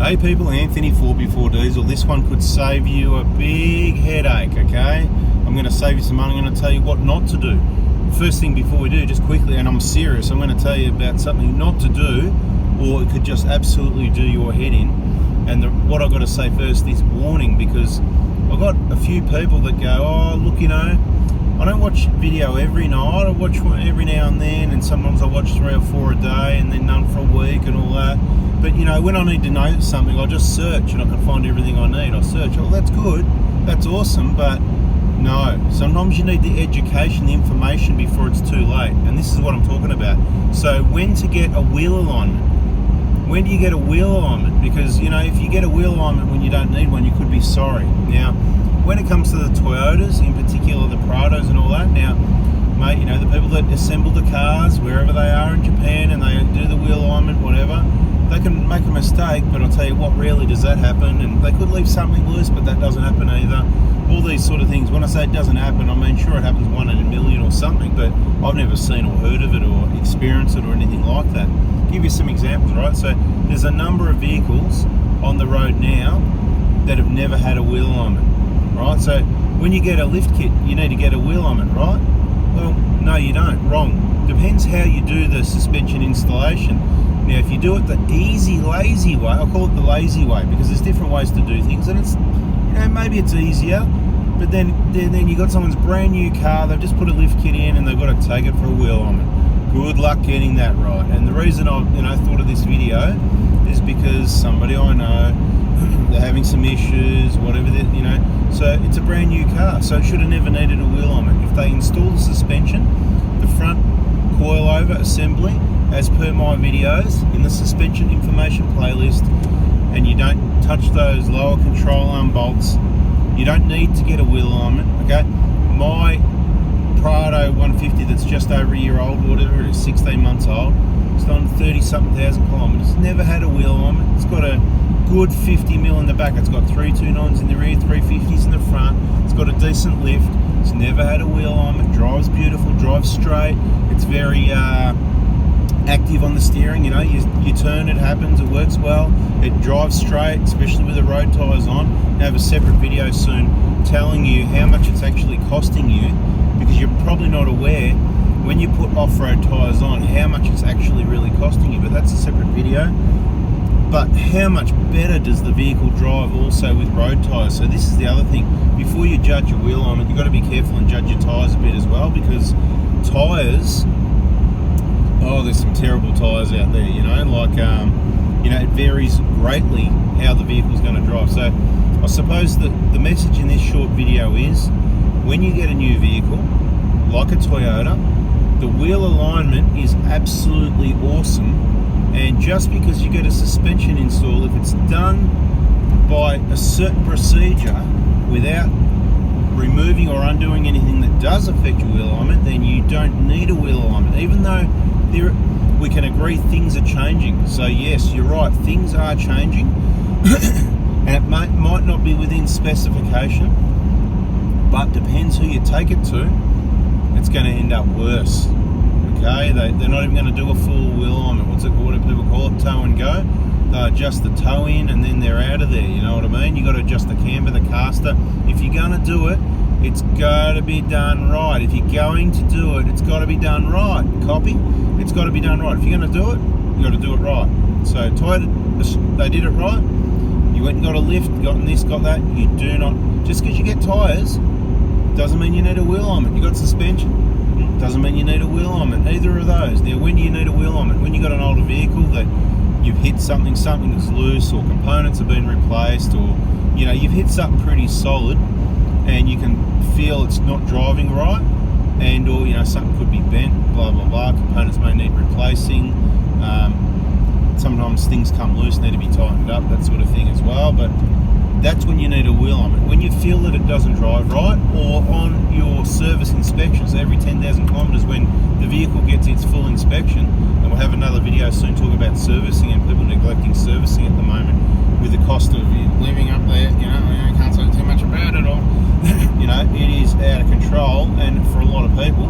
Hey people, Anthony 4B4 Diesel. This one could save you a big headache, okay? I'm going to save you some money. I'm going to tell you what not to do. First thing before we do, just quickly, and I'm serious, I'm going to tell you about something not to do, or it could just absolutely do your head in. And what I've got to say first is warning, because I've got a few people that go, oh, look, you know, I don't watch video every night. I watch one every now and then, and sometimes I watch 3 or 4 a day, and then none for a week and all that. But you know, when I need to know something, I just search and I can find everything I need. I search. Oh, that's good. That's awesome. But no, sometimes you need the education, the information before it's too late. And this is what I'm talking about. So when to get a wheel alignment? When do you get a wheel alignment? Because, you know, if you get a wheel alignment when you don't need one, you could be sorry. Now, when it comes to the Toyotas, in particular the Prados and all that, now, mate, you know, the people that assemble the cars, wherever they are in Japan, and they do the wheel alignment, whatever, they can make a mistake, but I'll tell you what, rarely does that happen, and they could leave something loose, but that doesn't happen either. All these sort of things, when I say it doesn't happen, I mean, sure, it happens 1 in a million or something, but I've never seen or heard of it or experienced it or anything like that. I'll give you some examples, right? So there's a number of vehicles on the road now that have never had a wheel alignment, right? So when you get a lift kit, you need to get a wheel alignment, right? Well, no, you don't. Wrong. Depends how you do the suspension installation. Now, if you do it the easy, lazy way, I'll call it the lazy way, because there's different ways to do things, and it's, you know, maybe it's easier, but then you got someone's brand new car, they've just put a lift kit in, and they've got to take it for a wheel alignment. Good luck getting that right. And the reason I've, you know, thought of this video is because somebody I know, they're having some issues, whatever, you know, so it's a brand new car, so it should have never needed a wheel alignment. If they install the suspension, the front coilover assembly, as per my videos in the suspension information playlist, and you don't touch those lower control arm bolts, you don't need to get a wheel alignment, okay? My Prado 150 that's just over a year old, whatever it is, 16 months old, it's done 30-something thousand kilometers, never had a wheel alignment. It's got a good 50 mil in the back, it's got 3 2.9s in the rear, 350s in the front, it's got a decent lift, it's never had a wheel alignment, drives beautiful, drives straight, it's very active on the steering, you know, you turn, it happens, it works well, it drives straight, especially with the road tyres on. I have a separate video soon telling you how much it's actually costing you, because you're probably not aware when you put off-road tyres on how much it's actually really costing you, but that's a separate video. But how much better does the vehicle drive also with road tyres? So this is the other thing, before you judge your wheel alignment, you've got to be careful and judge your tyres a bit as well, because tyres, oh, there's some terrible tyres out there, you know, like, you know, it varies greatly how the vehicle's going to drive. So I suppose that the message in this short video is, when you get a new vehicle, like a Toyota, the wheel alignment is absolutely awesome, and just because you get a suspension install, if it's done by a certain procedure without removing or undoing anything that does affect your wheel alignment, then you don't need a wheel alignment, even though we can agree things are changing. So yes, you're right, things are changing, and it might not be within specification, but depends who you take it to, it's going to end up worse. Okay, they're not even going to do a full wheel alignment. What do people call it? Tow and go. They adjust the toe in and then they're out of there, you know what I mean? You got to adjust the camber, the caster. If you're going to do it, it's got to be done right. If you're going to do it, it's got to be done right. Copy? It's got to be done right. If you're going to do it, you got to do it right. So Toyota, they did it right. You went and got a lift, got this, got that. You do not, just because you get tyres doesn't mean you need a wheel alignment. You got suspension, doesn't mean you need a wheel alignment. Either of those. Now, when do you need a wheel alignment? When you got an older vehicle that you've hit something that's loose, or components have been replaced, or, you know, you've hit something pretty solid and you can feel it's not driving right, and or, you know, something could be bent, blah blah blah, components may need replacing, sometimes things come loose, need to be tightened up, that sort of thing as well. But that's when you need a wheel alignment. When you feel that it doesn't drive right, or on your service inspections every 10,000 kilometers, when the vehicle gets its full inspection, and we'll have another video soon talking about servicing and people neglecting servicing at the moment with the cost of living up there, you know, I can't say too much about it, or you know, it is out of control, and for a lot of people,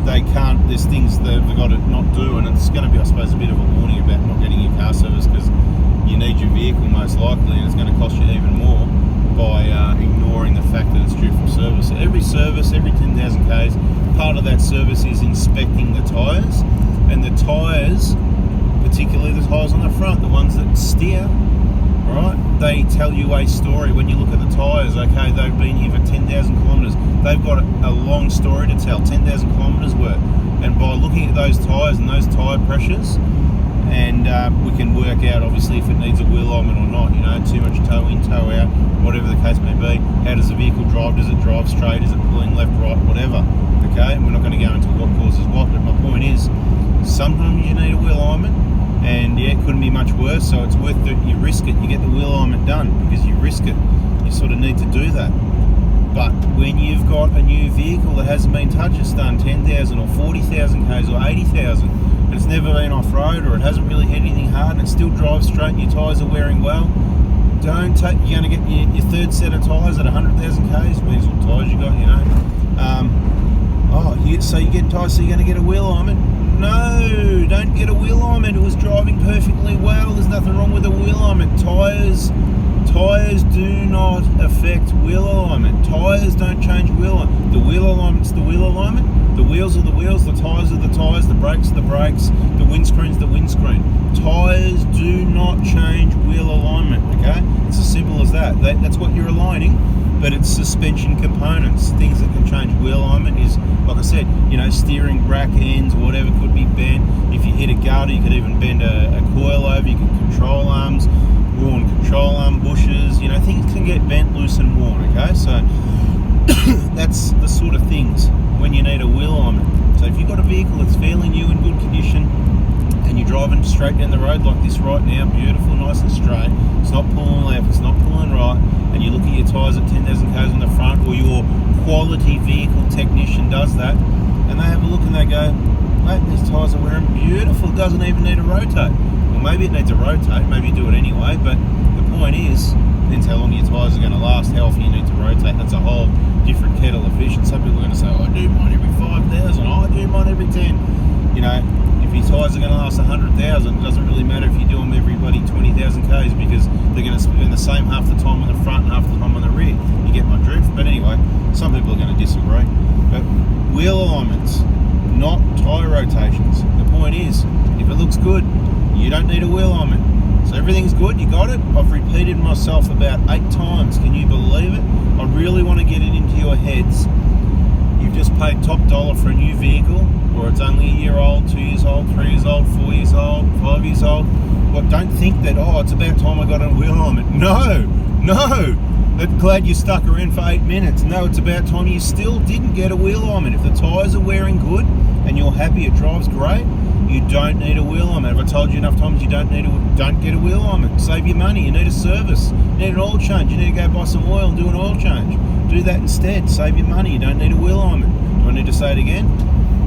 they can't, there's things they've got to not do, and it's going to be, I suppose, a bit of a warning about not getting your car serviced, because you need your vehicle most likely, and it's going to cost you even more by ignoring the fact that it's due for service. So every service, every 10,000 k's, part of that service is inspecting the tyres, and the tyres, particularly the tyres on the front, the ones that steer, right, they tell you a story. When you look at the tyres, okay, they've been here for 10,000 kilometres, they've got a long story to tell, 10,000 kilometres worth, and by looking at those tyres and those tyre pressures, and we can work out obviously if it needs a wheel alignment or not, you know, too much toe in, toe out, whatever the case may be. How does the vehicle drive? Does it drive straight? Is it pulling left, right, whatever? Okay, we're not going to go into what causes what, but my point is, sometimes you need a wheel alignment, and yeah, it couldn't be much worse, so it's worth it. You risk it, you get the wheel alignment done because you risk it. You sort of need to do that. But when you've got a new vehicle that hasn't been touched, it's done 10,000 or 40,000 k's or 80,000, and it's never been off-road, or it hasn't really hit anything hard, and it still drives straight, and your tyres are wearing well, don't take, you're going to get your third set of tyres at 100,000 k's, depends what tyres you got, you know. So you get tyres, so you're going to get a wheel alignment? No, don't get a wheel alignment. It was driving perfectly well. There's nothing wrong with a wheel alignment. Tyres do not affect wheel alignment. Tyres don't change wheel alignment. The wheel alignment's the wheel alignment. The wheels are the wheels. The tyres are the tyres. The brakes are the brakes. The windscreen's the windscreen. Tyres do not change wheel alignment. Okay, it's as simple as that. That's what you're aligning. But it's suspension components. Things that can change wheel alignment is, like I said, you know, steering rack ends, whatever could be bent. If you hit a gutter, you could even bend a coil over. You can control arms, worn control arm bushes. You know, things can get bent, loose, and worn. Okay, so that's the sort of things when you need a wheel alignment. So if you've got a vehicle that's fairly new in good condition, and you're driving straight down the road like this right now, beautiful, nice and straight, it's not pulling left, it's not pulling right, and you look at your tyres at 10,000 k's on the front, or your quality vehicle technician does that, and they have a look and they go, mate, these tyres are wearing beautiful, it doesn't even need to rotate. Well, maybe it needs to rotate, maybe you do it anyway, but the point is, depends how long your tyres are going to last, how often you need to rotate. That's a whole different kettle of fish, and some people are going to say, oh, I do mine every 5,000, I do mine every 10. You know, if your tyres are going to last 100,000, it doesn't really matter if you do them every bloody 20,000 k's, because they're going to spend the same half the time on the front and half the time on the rear. You get my drift? But anyway, some people are going to disagree. But wheel alignments, not tyre rotations. The point is, if it looks good, you don't need a wheel alignment. So everything's good, you got it. I've repeated myself about 8 times. Can you believe it? I really want to get it into your heads. You've just paid top dollar for a new vehicle, or it's only a year old, 2 years old, 3 years old, 4 years old, 5 years old. Well, don't think that, oh, it's about time I got a wheel alignment. No. I'm glad you stuck around for 8 minutes. No, it's about time you still didn't get a wheel alignment. If the tyres are wearing good and you're happy, it drives great, you don't need a wheel alignment. Have I told you enough times you don't get a wheel alignment? Save your money. You need a service. You need an oil change. You need to go buy some oil and do an oil change. Do that instead. Save your money. You don't need a wheel alignment. Do I need to say it again?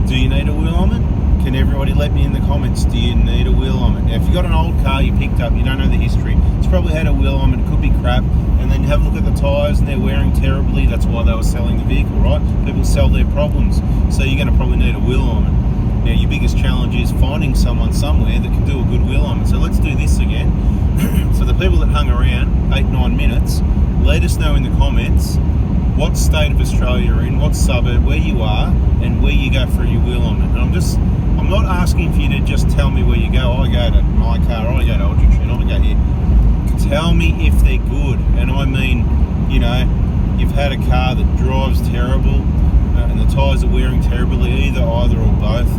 Do you need a wheel alignment? Can everybody let me in the comments, do you need a wheel alignment? Now, if you've got an old car you picked up, you don't know the history, it's probably had a wheel alignment, it could be crap, and then you have a look at the tyres and they're wearing terribly. That's why they were selling the vehicle, right? People sell their problems, so you're going to probably need a wheel alignment. Now, your biggest challenge is finding someone somewhere that can do a good wheel alignment. So let's do this again. So the people that hung around 8-9 minutes, let us know in the comments what state of Australia you're in, what suburb, where you are, and where you go for your wheel alignment. And I'm not asking for you to just tell me where you go. I go to my car, I go to Aldrich, I go here. Tell me if they're good. And I mean, you know, you've had a car that drives terrible, and the tyres are wearing terribly, either or both,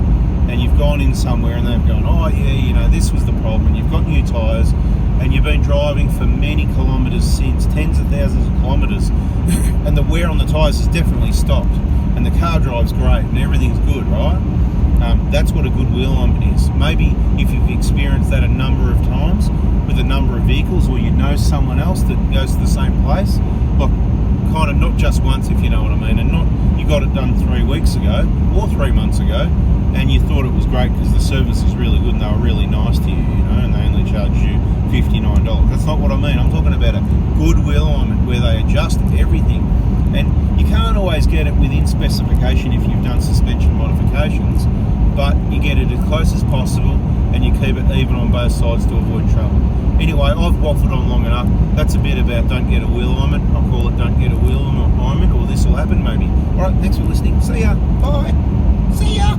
and you've gone in somewhere and they've gone, oh yeah, you know, this was the problem, and you've got new tyres, and you've been driving for many kilometres since, tens of thousands of kilometres, and the wear on the tyres has definitely stopped, and the car drives great and everything's good, right? That's what a good wheel alignment is. Maybe if you've experienced that a number of times with a number of vehicles, or you know someone else that goes to the same place, look, kind of not just once, if you know what I mean, and not you got it done 3 weeks ago or 3 months ago, and you thought it was great because the service is really good and they were really nice to you, you know, and they only charged you $59. That's not what I mean. I'm talking about a good wheel alignment where they adjust everything, and you can't always get it within specification if you've done suspension modifications, but you get it as close as possible, and you keep it even on both sides to avoid trouble. Anyway, I've waffled on long enough. That's a bit about don't get a wheel alignment. I'll call it don't get a wheel alignment, or this will happen maybe. Alright, thanks for listening. See ya. Bye. See ya.